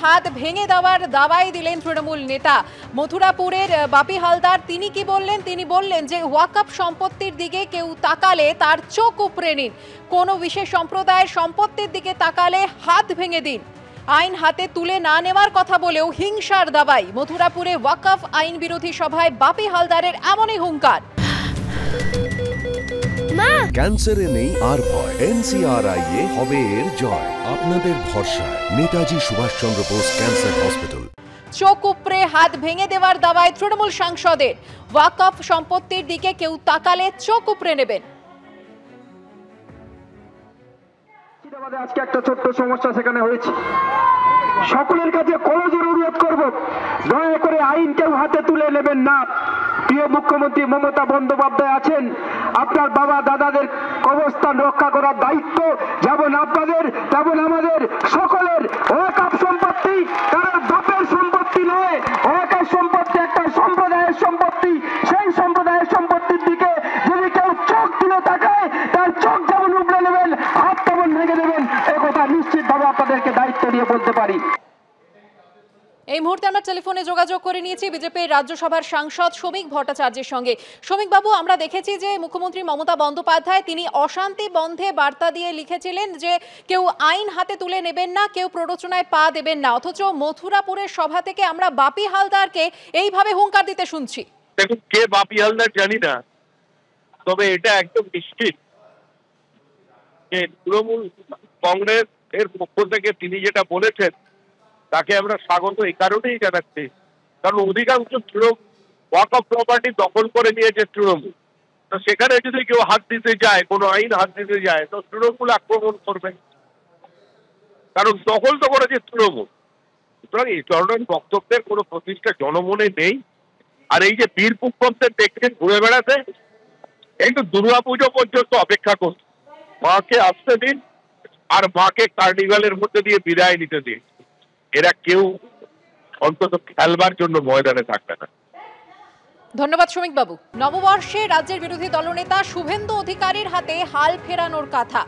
হাত ভেঙে দেওয়ার দাওয়াই দিলেন তৃণমূল নেতা। মথুরাপুরের বাপি হালদার তিনি কি বললেন? তিনি বললেন যে ওয়াকফ সম্পত্তির দিকে কেউ তাকালে তার চোখ উপড়ে নিন, কোনো বিশেষ সম্প্রদায়ের সম্পত্তির দিকে তাকালে হাত ভেঙে দিন। আইন হাতে তুলে না নেওয়ার কথা বলেও হিংসার দাবাই। মথুরাপুরে ওয়াকফ আইন বিরোধী সভায় বাপি হালদারের এমনই হুঙ্কার। ক্যান্সারে নেই আর ভয়, NCRI হবে এর জয়। আপনাদের ভরসা নেতাজি সুভাষচন্দ্র বোস ক্যান্সার হসপিটাল। চোখ উপড়ে হাত ভেঙে দেওয়ার দাওয়ায় তৃণমূল সাংসদের। ওয়াকফ সম্পত্তির দিকে কেউ তাকালে চোখ উপড়ে নেবেন। আজকে একটা ছোট্ট সমস্যা সেখানে হয়েছে। সকলের কাছে করজোড়ে অনুরোধ করব, দয়া করে আইন কেউ হাতে তুলে নেবেন না। প্রিয় মুখ্যমন্ত্রী মমতা বন্দ্যোপাধ্যায় আছেন, আপনার বাবা দাদাদের অবস্থান রক্ষা করার দায়িত্ব যেমন আপনাদের তেমন আমাদের সকলের। ওয়াকফ সম্পত্তি কারোর বাপের সম্পত্তি নয়, ওয়াকফ সম্পত্তি একটা সম্প্রদায়ের সম্পত্তি। সেই সম্প্রদায়ের সম্পত্তির দিকে যদি কেউ চোখ তুলে তাকায় তার চোখ যেমন উপড়ে নেবেন, হাত তেমন ভেঙে দেবেন, একথা নিশ্চিতভাবে আপনাদেরকে দায়িত্ব দিয়ে বলতে পারি। এই মুহূর্তে আমরা টেলিফোনে যোগাযোগ করে নিয়েছি বিজেপির রাজ্যসভার সাংসদ শ্রমিক ভট্টাচার্যের সঙ্গে। শ্রমিক বাবু, আমরা দেখেছি যে মুখ্যমন্ত্রী মমতা বন্দ্যোপাধ্যায় তিনি অশান্তি বন্ধে বার্তা দিয়ে লিখেছিলেন যে কেউ আইন হাতে তুলে নেবেন না, কেউ প্ররোচনায় পা দেবেন না, অথচ মথুরাপুরের সভা থেকে আমরা বাপি হালদারকে এইভাবে হুঙ্কার দিতে শুনছি। দেখুন, কে বাপি হালদার জানি না, তবে এটা একদম নিশ্চিত যে তৃণমূল কংগ্রেস এর পক্ষ থেকে তিনি যেটা বলেছেন তাকে আমরা স্বাগত এই কারণেই জানাচ্ছি, কারণ অধিকাংশ ওয়াকফ প্রপার্টি দখল করে নিয়েছে তৃণমূল। তো সেখানে যদি কেউ হাত দিতে যায়, কোনো আইন হাত দিতে যায়, তো তৃণমূল আক্রমণ করবে, কারণ দখল তো করেছে তৃণমূল। সুতরাং এই ধরনের বক্তব্যের কোনো প্রতিষ্ঠা জনমনে নেই। আর এই যে বীর পুষ্পদের দেখছেন ঘুরে বেড়াতে, এই তো দুর্গা পুজো পর্যন্ত অপেক্ষা করছে, মাকে আসতে দিন আর মাকে কার্নিভালের মধ্যে দিয়ে বিদায় নিতে দিন। এরা কেউ অন্তত খেলবার জন্য ময়দানে থাকবে না। ধন্যবাদ শ্রমিক বাবু। নববর্ষে রাজ্যের বিরোধী দলনেতা শুভেন্দু অধিকারীর হাতে হাল ফেরানোর কথা।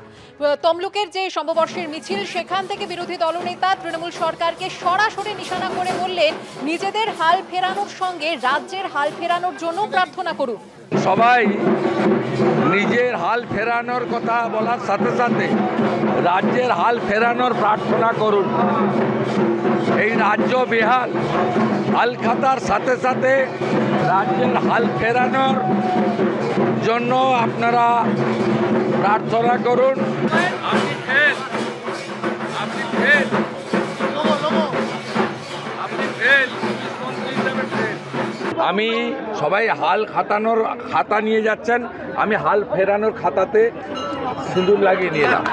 তমলুকের যে নববর্ষের মিছিল, সেখান থেকে বিরোধী দলনেতা তৃণমূল সরকারকে সরাসরি নিশানা করে বললেন নিজেদের হাল ফেরানোর সঙ্গে রাজ্যের হাল ফেরানোর জন্য প্রার্থনা করুন। সবাই নিজের হাল ফেরানোর কথা বলার সাথে সাথে রাজ্যের হাল ফেরানোর প্রার্থনা করুন। এই রাজ্য বেহাল, হাল খাতার সাথে সাথে রাজ্যের হাল ফেরানোর জন্য আপনারা প্রার্থনা করুন। আমি সবাই হাল খাতানোর খাতা নিয়ে যাচ্ছেন, আমি হাল ফেরানোর খাতাতে সিঁদুর লাগিয়ে নিয়ে এলাম।